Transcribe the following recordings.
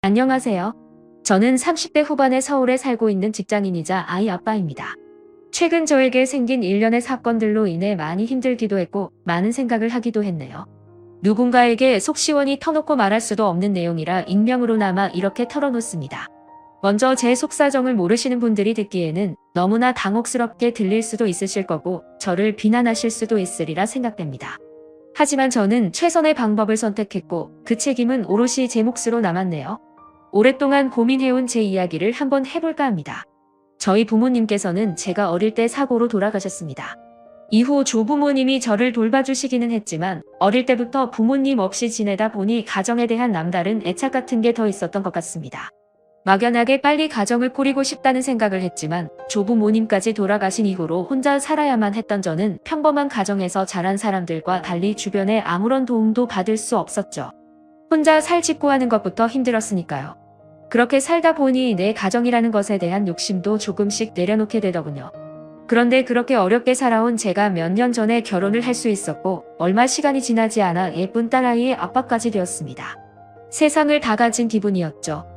안녕하세요. 저는 30대 후반의 서울에 살고 있는 직장인이자 아이 아빠입니다. 최근 저에게 생긴 일련의 사건들로 인해 많이 힘들기도 했고 많은 생각을 하기도 했네요. 누군가에게 속 시원히 터놓고 말할 수도 없는 내용이라 익명으로나마 이렇게 털어놓습니다. 먼저 제 속사정을 모르시는 분들이 듣기에는 너무나 당혹스럽게 들릴 수도 있으실 거고 저를 비난하실 수도 있으리라 생각됩니다. 하지만 저는 최선의 방법을 선택했고 그 책임은 오롯이 제 몫으로 남았네요. 오랫동안 고민해온 제 이야기를 한번 해볼까 합니다. 저희 부모님께서는 제가 어릴 때 사고로 돌아가셨습니다. 이후 조부모님이 저를 돌봐주시기는 했지만 어릴 때부터 부모님 없이 지내다 보니 가정에 대한 남다른 애착 같은 게 더 있었던 것 같습니다. 막연하게 빨리 가정을 꾸리고 싶다는 생각을 했지만 조부모님까지 돌아가신 이후로 혼자 살아야만 했던 저는 평범한 가정에서 자란 사람들과 달리 주변에 아무런 도움도 받을 수 없었죠. 혼자 살짓고 하는 것부터 힘들었으니까요. 그렇게 살다 보니 내 가정이라는 것에 대한 욕심도 조금씩 내려놓게 되더군요. 그런데 그렇게 어렵게 살아온 제가 몇 년 전에 결혼을 할 수 있었고 얼마 시간이 지나지 않아 예쁜 딸아이의 아빠까지 되었습니다. 세상을 다 가진 기분이었죠.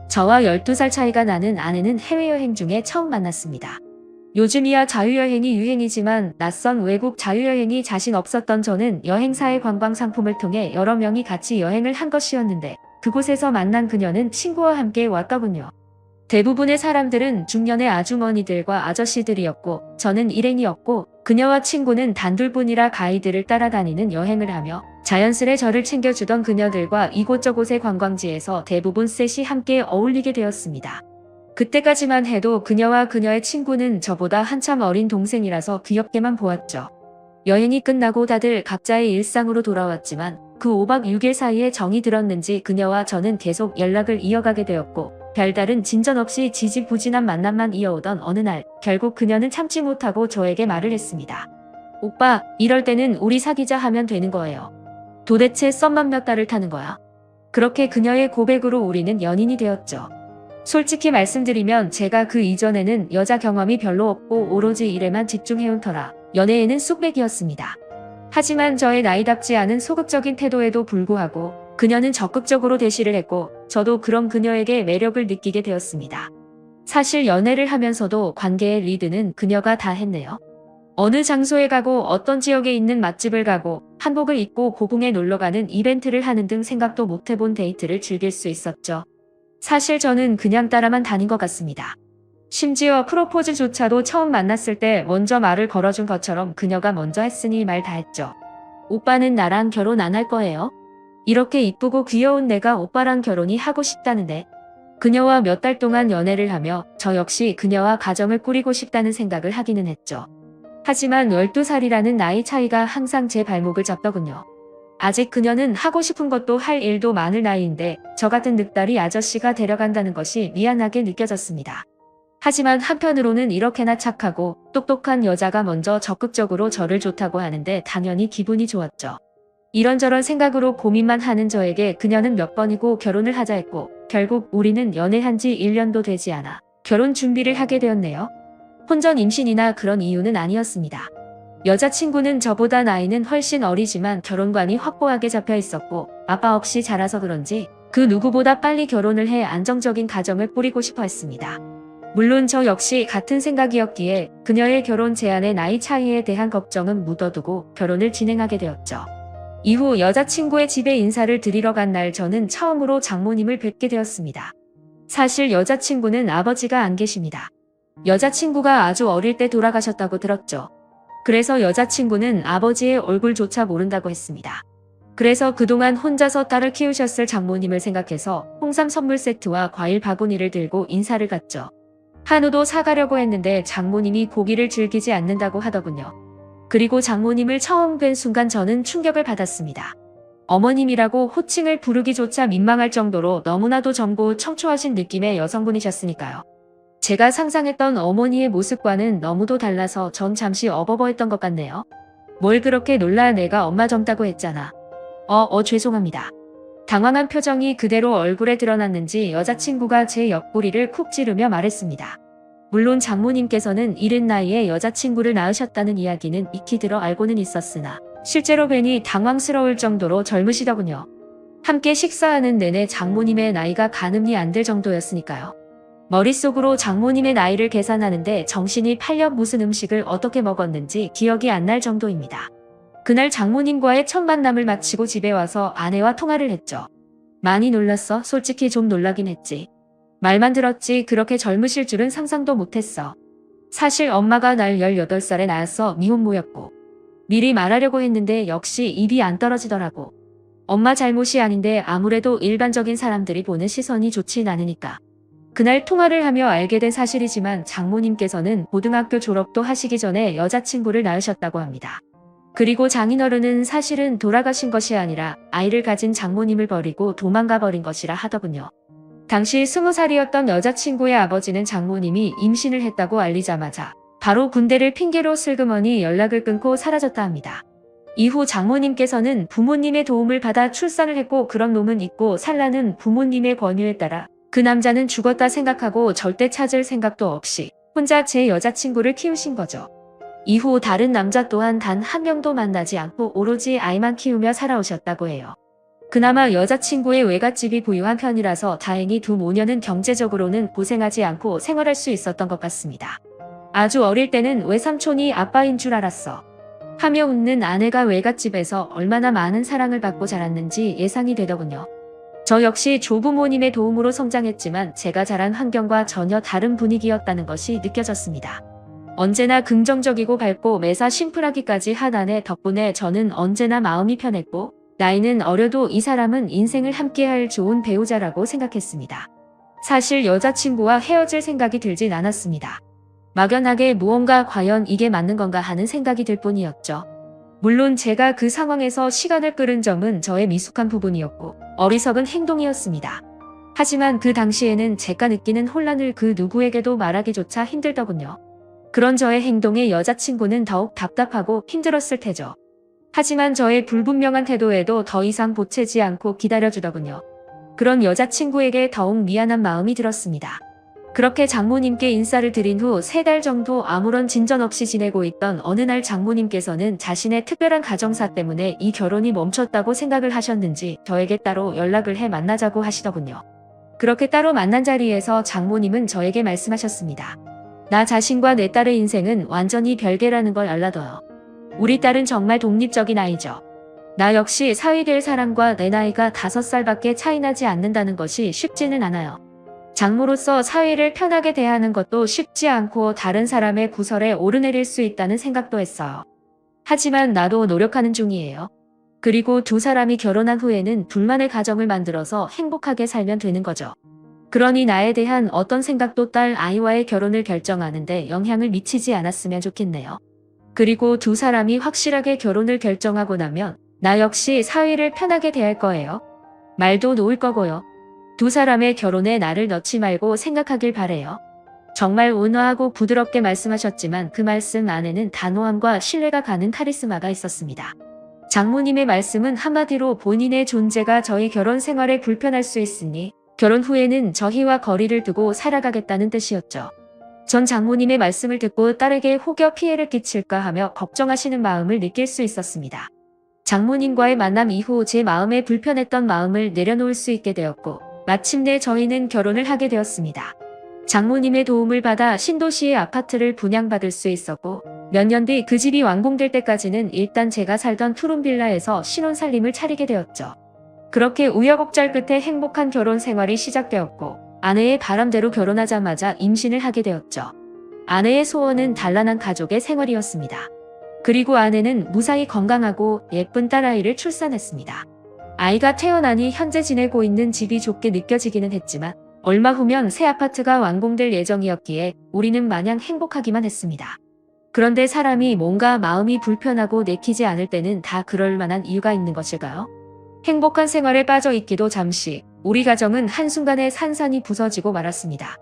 저와 12살 차이가 나는 아내는 해외여행 중에 처음 만났습니다. 요즘이야 자유여행이 유행이지만 낯선 외국 자유여행이 자신 없었던 저는 여행사의 관광상품을 통해 여러 명이 같이 여행을 한 것이었는데 그곳에서 만난 그녀는 친구와 함께 왔더군요. 대부분의 사람들은 중년의 아주머니들과 아저씨들이었고 저는 일행이었고 그녀와 친구는 단둘뿐이라 가이드를 따라다니는 여행을 하며 자연스레 저를 챙겨주던 그녀들과 이곳저곳의 관광지에서 대부분 셋이 함께 어울리게 되었습니다. 그때까지만 해도 그녀와 그녀의 친구는 저보다 한참 어린 동생이라서 귀엽게만 보았죠. 여행이 끝나고 다들 각자의 일상으로 돌아왔지만 그 5박 6일 사이에 정이 들었는지 그녀와 저는 계속 연락을 이어가게 되었고 별다른 진전 없이 지지부진한 만남만 이어오던 어느 날 결국 그녀는 참지 못하고 저에게 말을 했습니다. 오빠, 이럴 때는 우리 사귀자 하면 되는 거예요. 도대체 썸만 몇 달을 타는 거야? 그렇게 그녀의 고백으로 우리는 연인이 되었죠. 솔직히 말씀드리면 제가 그 이전에는 여자 경험이 별로 없고 오로지 일에만 집중해온 터라 연애에는 쑥맥이었습니다. 하지만 저의 나이답지 않은 소극적인 태도에도 불구하고 그녀는 적극적으로 대시를 했고 저도 그런 그녀에게 매력을 느끼게 되었습니다. 사실 연애를 하면서도 관계의 리드는 그녀가 다 했네요. 어느 장소에 가고 어떤 지역에 있는 맛집을 가고 한복을 입고 고궁에 놀러가는 이벤트를 하는 등 생각도 못해본 데이트를 즐길 수 있었죠. 사실 저는 그냥 따라만 다닌 것 같습니다. 심지어 프로포즈조차도 처음 만났을 때 먼저 말을 걸어준 것처럼 그녀가 먼저 했으니 말 다 했죠. 오빠는 나랑 결혼 안 할 거예요? 이렇게 이쁘고 귀여운 내가 오빠랑 결혼이 하고 싶다는데. 그녀와 몇 달 동안 연애를 하며 저 역시 그녀와 가정을 꾸리고 싶다는 생각을 하기는 했죠. 하지만 12살이라는 나이 차이가 항상 제 발목을 잡더군요. 아직 그녀는 하고 싶은 것도 할 일도 많을 나이인데 저 같은 늑다리 아저씨가 데려간다는 것이 미안하게 느껴졌습니다. 하지만 한편으로는 이렇게나 착하고 똑똑한 여자가 먼저 적극적으로 저를 좋다고 하는데 당연히 기분이 좋았죠. 이런저런 생각으로 고민만 하는 저에게 그녀는 몇 번이고 결혼을 하자 했고 결국 우리는 연애한 지 1년도 되지 않아 결혼 준비를 하게 되었네요. 혼전 임신이나 그런 이유는 아니었습니다. 여자친구는 저보다 나이는 훨씬 어리지만 결혼관이 확고하게 잡혀 있었고 아빠 없이 자라서 그런지 그 누구보다 빨리 결혼을 해 안정적인 가정을 꾸리고 싶어 했습니다. 물론 저 역시 같은 생각이었기에 그녀의 결혼 제안의 나이 차이에 대한 걱정은 묻어두고 결혼을 진행하게 되었죠. 이후 여자친구의 집에 인사를 드리러 간 날 저는 처음으로 장모님을 뵙게 되었습니다. 사실 여자친구는 아버지가 안 계십니다. 여자친구가 아주 어릴 때 돌아가셨다고 들었죠. 그래서 여자친구는 아버지의 얼굴조차 모른다고 했습니다. 그래서 그동안 혼자서 딸을 키우셨을 장모님을 생각해서 홍삼 선물 세트와 과일 바구니를 들고 인사를 갔죠. 한우도 사가려고 했는데 장모님이 고기를 즐기지 않는다고 하더군요. 그리고 장모님을 처음 뵌 순간 저는 충격을 받았습니다. 어머님이라고 호칭을 부르기조차 민망할 정도로 너무나도 젊고 청초하신 느낌의 여성분이셨으니까요. 제가 상상했던 어머니의 모습과는 너무도 달라서 전 잠시 어버버했던 것 같네요. 뭘 그렇게 놀라, 내가 엄마 젊다고 했잖아. 죄송합니다. 당황한 표정이 그대로 얼굴에 드러났는지 여자친구가 제 옆구리를 쿡 찌르며 말했습니다. 물론 장모님께서는 이른 나이에 여자친구를 낳으셨다는 이야기는 익히 들어 알고는 있었으나 실제로 뵈니 당황스러울 정도로 젊으시더군요. 함께 식사하는 내내 장모님의 나이가 가늠이 안 될 정도였으니까요. 머릿속으로 장모님의 나이를 계산하는데 정신이 팔려 무슨 음식을 어떻게 먹었는지 기억이 안 날 정도입니다. 그날 장모님과의 첫 만남을 마치고 집에 와서 아내와 통화를 했죠. 많이 놀랐어. 솔직히 좀 놀라긴 했지. 말만 들었지 그렇게 젊으실 줄은 상상도 못했어. 사실 엄마가 날 18살에 낳아서 미혼모였고 미리 말하려고 했는데 역시 입이 안 떨어지더라고. 엄마 잘못이 아닌데 아무래도 일반적인 사람들이 보는 시선이 좋진 않으니까. 그날 통화를 하며 알게 된 사실이지만 장모님께서는 고등학교 졸업도 하시기 전에 여자친구를 낳으셨다고 합니다. 그리고 장인어른은 사실은 돌아가신 것이 아니라 아이를 가진 장모님을 버리고 도망가 버린 것이라 하더군요. 당시 20살이었던 여자친구의 아버지는 장모님이 임신을 했다고 알리자마자 바로 군대를 핑계로 슬그머니 연락을 끊고 사라졌다 합니다. 이후 장모님께서는 부모님의 도움을 받아 출산을 했고 그런 놈은 있고 살라는 부모님의 권유에 따라 그 남자는 죽었다 생각하고 절대 찾을 생각도 없이 혼자 제 여자친구를 키우신 거죠. 이후 다른 남자 또한 단 한 명도 만나지 않고 오로지 아이만 키우며 살아오셨다고 해요. 그나마 여자친구의 외갓집이 부유한 편이라서 다행히 두 모녀는 경제적으로는 고생하지 않고 생활할 수 있었던 것 같습니다. 아주 어릴 때는 외삼촌이 아빠인 줄 알았어. 하며 웃는 아내가 외갓집에서 얼마나 많은 사랑을 받고 자랐는지 예상이 되더군요. 저 역시 조부모님의 도움으로 성장했지만 제가 자란 환경과 전혀 다른 분위기였다는 것이 느껴졌습니다. 언제나 긍정적이고 밝고 매사 심플하기까지 한 아내 덕분에 저는 언제나 마음이 편했고 나이는 어려도 이 사람은 인생을 함께할 좋은 배우자라고 생각했습니다. 사실 여자친구와 헤어질 생각이 들진 않았습니다. 막연하게 무언가 과연 이게 맞는 건가 하는 생각이 들 뿐이었죠. 물론 제가 그 상황에서 시간을 끌은 점은 저의 미숙한 부분이었고 어리석은 행동이었습니다. 하지만 그 당시에는 제가 느끼는 혼란을 그 누구에게도 말하기조차 힘들더군요. 그런 저의 행동에 여자친구는 더욱 답답하고 힘들었을 테죠. 하지만 저의 불분명한 태도에도 더 이상 보채지 않고 기다려주더군요. 그런 여자친구에게 더욱 미안한 마음이 들었습니다. 그렇게 장모님께 인사를 드린 후 3달 정도 아무런 진전 없이 지내고 있던 어느 날 장모님께서는 자신의 특별한 가정사 때문에 이 결혼이 멈췄다고 생각을 하셨는지 저에게 따로 연락을 해 만나자고 하시더군요. 그렇게 따로 만난 자리에서 장모님은 저에게 말씀하셨습니다. 나 자신과 내 딸의 인생은 완전히 별개라는 걸 알라둬요. 우리 딸은 정말 독립적인 아이죠. 나 역시 사위 될 사람과 내 나이가 5살밖에 차이 나지 않는다는 것이 쉽지는 않아요. 장모로서 사위를 편하게 대하는 것도 쉽지 않고 다른 사람의 구설에 오르내릴 수 있다는 생각도 했어요. 하지만 나도 노력하는 중이에요. 그리고 두 사람이 결혼한 후에는 둘만의 가정을 만들어서 행복하게 살면 되는 거죠. 그러니 나에 대한 어떤 생각도 딸 아이와의 결혼을 결정하는데 영향을 미치지 않았으면 좋겠네요. 그리고 두 사람이 확실하게 결혼을 결정하고 나면 나 역시 사위를 편하게 대할 거예요. 말도 놓을 거고요. 두 사람의 결혼에 나를 넣지 말고 생각하길 바래요. 정말 온화하고 부드럽게 말씀하셨지만 그 말씀 안에는 단호함과 신뢰가 가는 카리스마가 있었습니다. 장모님의 말씀은 한마디로 본인의 존재가 저희 결혼 생활에 불편할 수 있으니 결혼 후에는 저희와 거리를 두고 살아가겠다는 뜻이었죠. 전 장모님의 말씀을 듣고 딸에게 혹여 피해를 끼칠까 하며 걱정하시는 마음을 느낄 수 있었습니다. 장모님과의 만남 이후 제 마음에 불편했던 마음을 내려놓을 수 있게 되었고 마침내 저희는 결혼을 하게 되었습니다. 장모님의 도움을 받아 신도시의 아파트를 분양받을 수 있었고 몇 년 뒤 그 집이 완공될 때까지는 일단 제가 살던 푸른빌라에서 신혼살림을 차리게 되었죠. 그렇게 우여곡절 끝에 행복한 결혼 생활이 시작되었고 아내의 바람대로 결혼하자마자 임신을 하게 되었죠. 아내의 소원은 단란한 가족의 생활이었습니다. 그리고 아내는 무사히 건강하고 예쁜 딸아이를 출산했습니다. 아이가 태어나니 현재 지내고 있는 집이 좁게 느껴지기는 했지만 얼마 후면 새 아파트가 완공될 예정이었기에 우리는 마냥 행복하기만 했습니다. 그런데 사람이 뭔가 마음이 불편하고 내키지 않을 때는 다 그럴 만한 이유가 있는 것일까요? 행복한 생활에 빠져 있기도 잠시 우리 가정은 한순간에 산산이 부서지고 말았습니다.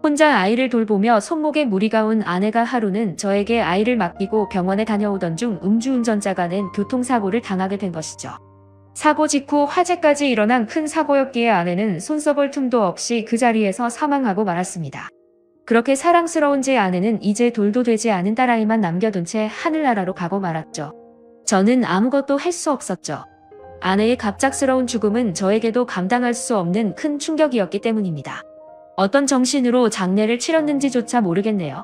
혼자 아이를 돌보며 손목에 무리가 온 아내가 하루는 저에게 아이를 맡기고 병원에 다녀오던 중 음주운전자가 낸 교통사고를 당하게 된 것이죠. 사고 직후 화재까지 일어난 큰 사고였기에 아내는 손써볼 틈도 없이 그 자리에서 사망하고 말았습니다. 그렇게 사랑스러운 제 아내는 이제 돌도 되지 않은 딸아이만 남겨둔 채 하늘나라로 가고 말았죠. 저는 아무것도 할 수 없었죠. 아내의 갑작스러운 죽음은 저에게도 감당할 수 없는 큰 충격이었기 때문입니다. 어떤 정신으로 장례를 치렀는지조차 모르겠네요.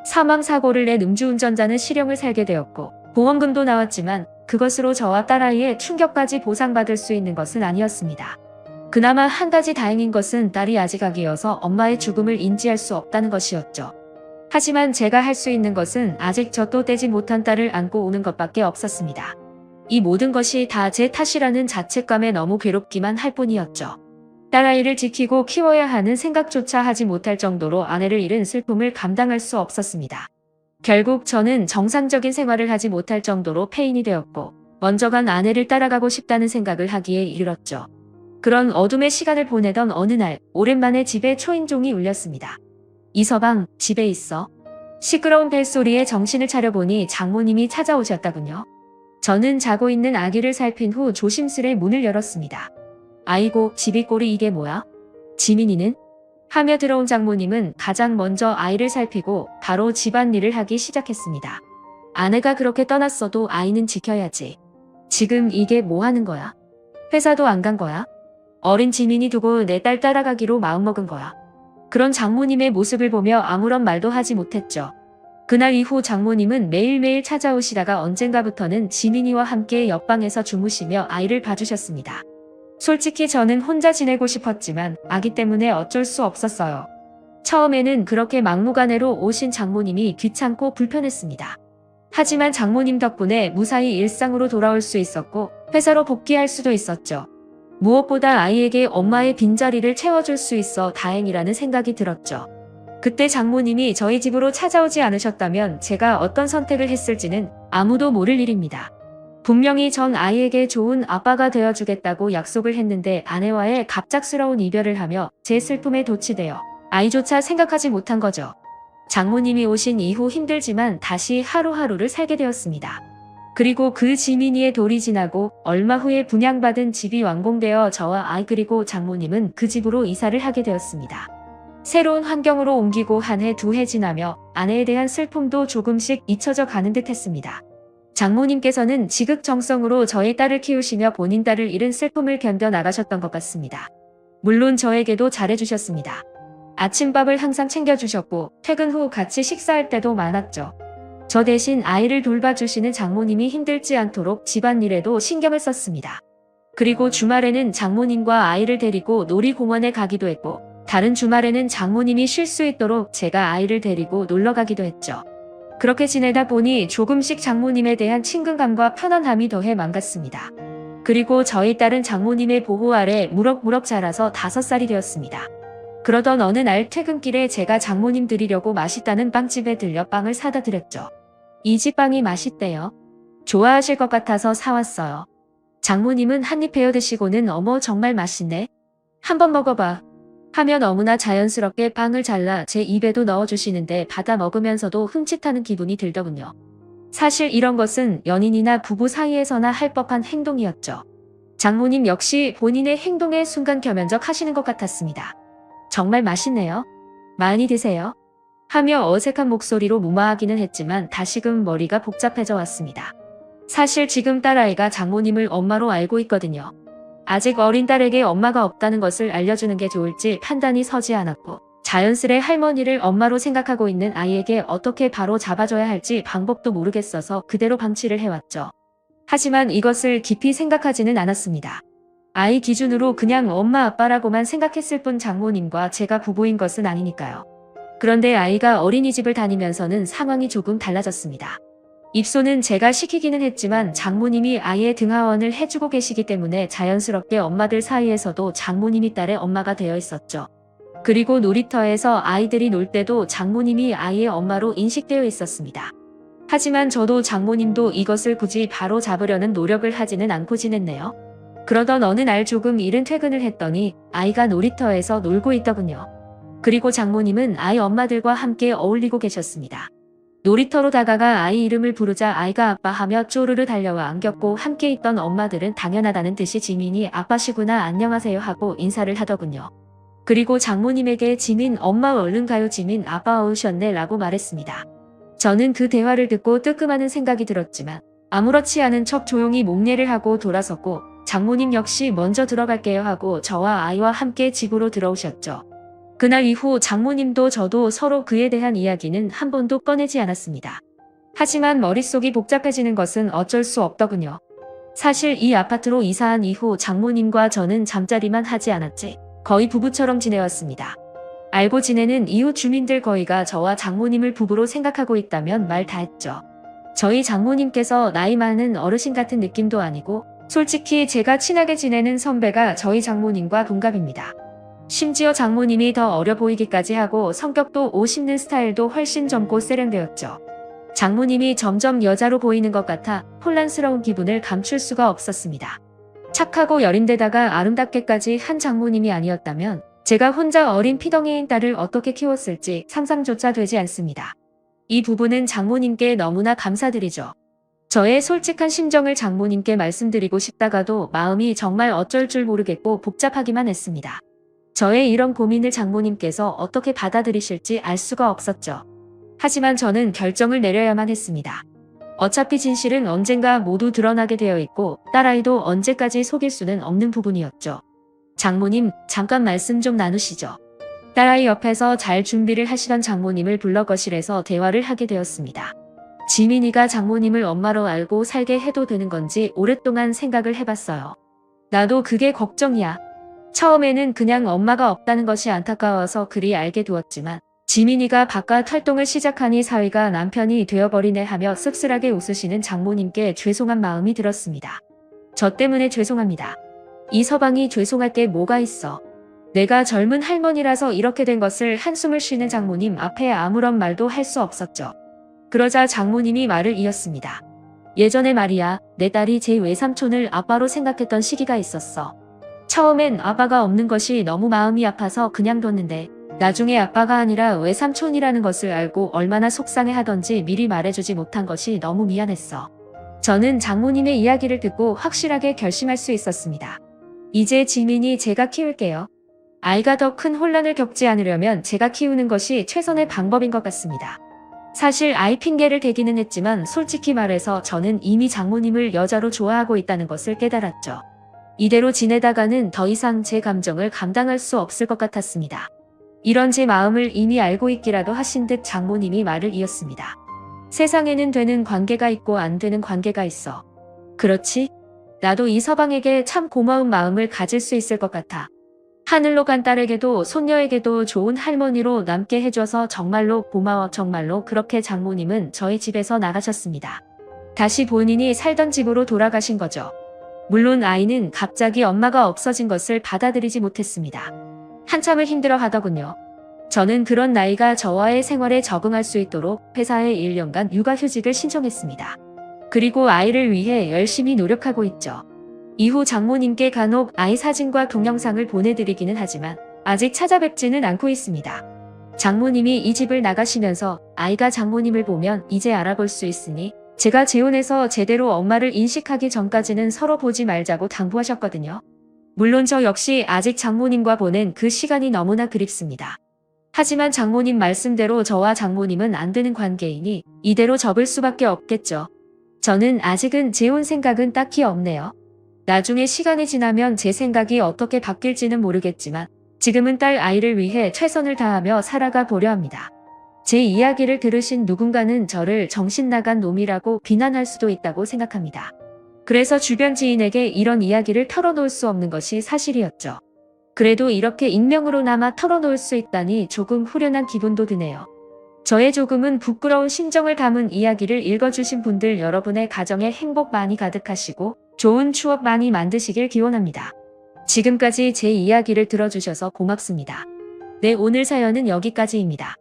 사망사고를 낸 음주운전자는 실형을 살게 되었고 보험금도 나왔지만 그것으로 저와 딸아이의 충격까지 보상받을 수 있는 것은 아니었습니다. 그나마 한 가지 다행인 것은 딸이 아직 아기여서 엄마의 죽음을 인지할 수 없다는 것이었죠. 하지만 제가 할 수 있는 것은 아직 젖도 떼지 못한 딸을 안고 우는 것밖에 없었습니다. 이 모든 것이 다 제 탓이라는 자책감에 너무 괴롭기만 할 뿐이었죠. 딸아이를 지키고 키워야 하는 생각조차 하지 못할 정도로 아내를 잃은 슬픔을 감당할 수 없었습니다. 결국 저는 정상적인 생활을 하지 못할 정도로 폐인이 되었고 먼저 간 아내를 따라가고 싶다는 생각을 하기에 이르렀죠. 그런 어둠의 시간을 보내던 어느 날 오랜만에 집에 초인종이 울렸습니다. 이서방, 집에 있어? 시끄러운 벨소리에 정신을 차려보니 장모님이 찾아오셨다군요. 저는 자고 있는 아기를 살핀 후 조심스레 문을 열었습니다. 아이고, 집이 꼴이 이게 뭐야? 지민이는? 하며 들어온 장모님은 가장 먼저 아이를 살피고 바로 집안일을 하기 시작했습니다. 아내가 그렇게 떠났어도 아이는 지켜야지. 지금 이게 뭐 하는 거야? 회사도 안 간 거야? 어린 지민이 두고 내 딸 따라가기로 마음먹은 거야. 그런 장모님의 모습을 보며 아무런 말도 하지 못했죠. 그날 이후 장모님은 매일매일 찾아오시다가 언젠가부터는 지민이와 함께 옆방에서 주무시며 아이를 봐주셨습니다. 솔직히 저는 혼자 지내고 싶었지만 아기 때문에 어쩔 수 없었어요. 처음에는 그렇게 막무가내로 오신 장모님이 귀찮고 불편했습니다. 하지만 장모님 덕분에 무사히 일상으로 돌아올 수 있었고 회사로 복귀할 수도 있었죠. 무엇보다 아이에게 엄마의 빈자리를 채워줄 수 있어 다행이라는 생각이 들었죠. 그때 장모님이 저희 집으로 찾아오지 않으셨다면 제가 어떤 선택을 했을지는 아무도 모를 일입니다. 분명히 전 아이에게 좋은 아빠가 되어주겠다고 약속을 했는데 아내와의 갑작스러운 이별을 하며 제 슬픔에 도취되어 아이조차 생각하지 못한 거죠. 장모님이 오신 이후 힘들지만 다시 하루하루를 살게 되었습니다. 그리고 그 지민이의 돌이 지나고 얼마 후에 분양받은 집이 완공되어 저와 아이 그리고 장모님은 그 집으로 이사를 하게 되었습니다. 새로운 환경으로 옮기고 한 해 두 해 지나며 아내에 대한 슬픔도 조금씩 잊혀져 가는 듯 했습니다. 장모님께서는 지극정성으로 저의 딸을 키우시며 본인 딸을 잃은 슬픔을 견뎌 나가셨던 것 같습니다. 물론 저에게도 잘해주셨습니다. 아침밥을 항상 챙겨주셨고 퇴근 후 같이 식사할 때도 많았죠. 저 대신 아이를 돌봐주시는 장모님이 힘들지 않도록 집안일에도 신경을 썼습니다. 그리고 주말에는 장모님과 아이를 데리고 놀이공원에 가기도 했고 다른 주말에는 장모님이 쉴 수 있도록 제가 아이를 데리고 놀러 가기도 했죠. 그렇게 지내다 보니 조금씩 장모님에 대한 친근감과 편안함이 더해 망갔습니다. 그리고 저희 딸은 장모님의 보호 아래 무럭무럭 자라서 5살이 되었습니다. 그러던 어느 날 퇴근길에 제가 장모님 드리려고 맛있다는 빵집에 들려 빵을 사다 드렸죠. 이 집 빵이 맛있대요. 좋아하실 것 같아서 사왔어요. 장모님은 한입 베어 드시고는 어머 정말 맛있네. 한번 먹어봐. 하며 너무나 자연스럽게 빵을 잘라 제 입에도 넣어주시는데 받아 먹으면서도 흠칫하는 기분이 들더군요. 사실 이런 것은 연인이나 부부 사이에서나 할 법한 행동이었죠. 장모님 역시 본인의 행동에 순간 겸연적 하시는 것 같았습니다. 정말 맛있네요. 많이 드세요. 하며 어색한 목소리로 무마하기는 했지만 다시금 머리가 복잡해져 왔습니다. 사실 지금 딸아이가 장모님을 엄마로 알고 있거든요. 아직 어린 딸에게 엄마가 없다는 것을 알려주는 게 좋을지 판단이 서지 않았고 자연스레 할머니를 엄마로 생각하고 있는 아이에게 어떻게 바로 잡아줘야 할지 방법도 모르겠어서 그대로 방치를 해왔죠. 하지만 이것을 깊이 생각하지는 않았습니다. 아이 기준으로 그냥 엄마 아빠라고만 생각했을 뿐 장모님과 제가 부부인 것은 아니니까요. 그런데 아이가 어린이집을 다니면서는 상황이 조금 달라졌습니다. 입소는 제가 시키기는 했지만 장모님이 아이의 등하원을 해주고 계시기 때문에 자연스럽게 엄마들 사이에서도 장모님이 딸의 엄마가 되어 있었죠. 그리고 놀이터에서 아이들이 놀 때도 장모님이 아이의 엄마로 인식되어 있었습니다. 하지만 저도 장모님도 이것을 굳이 바로 잡으려는 노력을 하지는 않고 지냈네요. 그러던 어느 날 조금 이른 퇴근을 했더니 아이가 놀이터에서 놀고 있더군요. 그리고 장모님은 아이 엄마들과 함께 어울리고 계셨습니다. 놀이터로 다가가 아이 이름을 부르자 아이가 아빠하며 쪼르르 달려와 안겼고 함께 있던 엄마들은 당연하다는 듯이 지민이 아빠시구나 안녕하세요 하고 인사를 하더군요. 그리고 장모님에게 지민 엄마 얼른 가요 지민 아빠 오셨네 라고 말했습니다. 저는 그 대화를 듣고 뜨끔하는 생각이 들었지만 아무렇지 않은 척 조용히 목례를 하고 돌아섰고 장모님 역시 먼저 들어갈게요 하고 저와 아이와 함께 집으로 들어오셨죠. 그날 이후 장모님도 저도 서로 그에 대한 이야기는 한 번도 꺼내지 않았습니다. 하지만 머릿속이 복잡해지는 것은 어쩔 수 없더군요. 사실 이 아파트로 이사한 이후 장모님과 저는 잠자리만 하지 않았지 거의 부부처럼 지내왔습니다. 알고 지내는 이웃 주민들 거의가 저와 장모님을 부부로 생각하고 있다면 말 다 했죠. 저희 장모님께서 나이 많은 어르신 같은 느낌도 아니고 솔직히 제가 친하게 지내는 선배가 저희 장모님과 동갑입니다. 심지어 장모님이 더 어려 보이기까지 하고 성격도 옷 입는 스타일도 훨씬 젊고 세련되었죠. 장모님이 점점 여자로 보이는 것 같아 혼란스러운 기분을 감출 수가 없었습니다. 착하고 여린데다가 아름답게까지 한 장모님이 아니었다면 제가 혼자 어린 피덩이인 딸을 어떻게 키웠을지 상상조차 되지 않습니다. 이 부분은 장모님께 너무나 감사드리죠. 저의 솔직한 심정을 장모님께 말씀드리고 싶다가도 마음이 정말 어쩔 줄 모르겠고 복잡하기만 했습니다. 저의 이런 고민을 장모님께서 어떻게 받아들이실지 알 수가 없었죠. 하지만 저는 결정을 내려야만 했습니다. 어차피 진실은 언젠가 모두 드러나게 되어 있고 딸아이도 언제까지 속일 수는 없는 부분이었죠. 장모님, 잠깐 말씀 좀 나누시죠. 딸아이 옆에서 잘 준비를 하시던 장모님을 불러 거실에서 대화를 하게 되었습니다. 지민이가 장모님을 엄마로 알고 살게 해도 되는 건지 오랫동안 생각을 해봤어요. 나도 그게 걱정이야. 처음에는 그냥 엄마가 없다는 것이 안타까워서 그리 알게 두었지만 지민이가 바깥 활동을 시작하니 사위가 남편이 되어버리네 하며 씁쓸하게 웃으시는 장모님께 죄송한 마음이 들었습니다. 저 때문에 죄송합니다. 이 서방이 죄송할 게 뭐가 있어. 내가 젊은 할머니라서 이렇게 된 것을 한숨을 쉬는 장모님 앞에 아무런 말도 할 수 없었죠. 그러자 장모님이 말을 이었습니다. 예전에 말이야, 내 딸이 제 외삼촌을 아빠로 생각했던 시기가 있었어. 처음엔 아빠가 없는 것이 너무 마음이 아파서 그냥 뒀는데 나중에 아빠가 아니라 외삼촌이라는 것을 알고 얼마나 속상해하던지 미리 말해주지 못한 것이 너무 미안했어. 저는 장모님의 이야기를 듣고 확실하게 결심할 수 있었습니다. 이제 지민이 제가 키울게요. 아이가 더 큰 혼란을 겪지 않으려면 제가 키우는 것이 최선의 방법인 것 같습니다. 사실 아이 핑계를 대기는 했지만 솔직히 말해서 저는 이미 장모님을 여자로 좋아하고 있다는 것을 깨달았죠. 이대로 지내다가는 더 이상 제 감정을 감당할 수 없을 것 같았습니다. 이런 제 마음을 이미 알고 있기라도 하신 듯 장모님이 말을 이었습니다. 세상에는 되는 관계가 있고 안 되는 관계가 있어. 그렇지? 나도 이 서방에게 참 고마운 마음을 가질 수 있을 것 같아. 하늘로 간 딸에게도 손녀에게도 좋은 할머니로 남게 해줘서 정말로 고마워. 정말로. 그렇게 장모님은 저희 집에서 나가셨습니다. 다시 본인이 살던 집으로 돌아가신 거죠. 물론 아이는 갑자기 엄마가 없어진 것을 받아들이지 못했습니다. 한참을 힘들어 하더군요. 저는 그런 나이가 저와의 생활에 적응할 수 있도록 회사에 1년간 육아휴직을 신청했습니다. 그리고 아이를 위해 열심히 노력하고 있죠. 이후 장모님께 간혹 아이 사진과 동영상을 보내드리기는 하지만 아직 찾아뵙지는 않고 있습니다. 장모님이 이 집을 나가시면서 아이가 장모님을 보면 이제 알아볼 수 있으니 제가 재혼해서 제대로 엄마를 인식하기 전까지는 서로 보지 말자고 당부하셨거든요. 물론 저 역시 아직 장모님과 보낸 그 시간이 너무나 그립습니다. 하지만 장모님 말씀대로 저와 장모님은 안 되는 관계이니 이대로 접을 수밖에 없겠죠. 저는 아직은 재혼 생각은 딱히 없네요. 나중에 시간이 지나면 제 생각이 어떻게 바뀔지는 모르겠지만 지금은 딸 아이를 위해 최선을 다하며 살아가 보려 합니다. 제 이야기를 들으신 누군가는 저를 정신 나간 놈이라고 비난할 수도 있다고 생각합니다. 그래서 주변 지인에게 이런 이야기를 털어놓을 수 없는 것이 사실이었죠. 그래도 이렇게 익명으로나마 털어놓을 수 있다니 조금 후련한 기분도 드네요. 저의 조금은 부끄러운 심정을 담은 이야기를 읽어주신 분들 여러분의 가정에 행복 많이 가득하시고 좋은 추억 많이 만드시길 기원합니다. 지금까지 제 이야기를 들어주셔서 고맙습니다. 네, 오늘 사연은 여기까지입니다.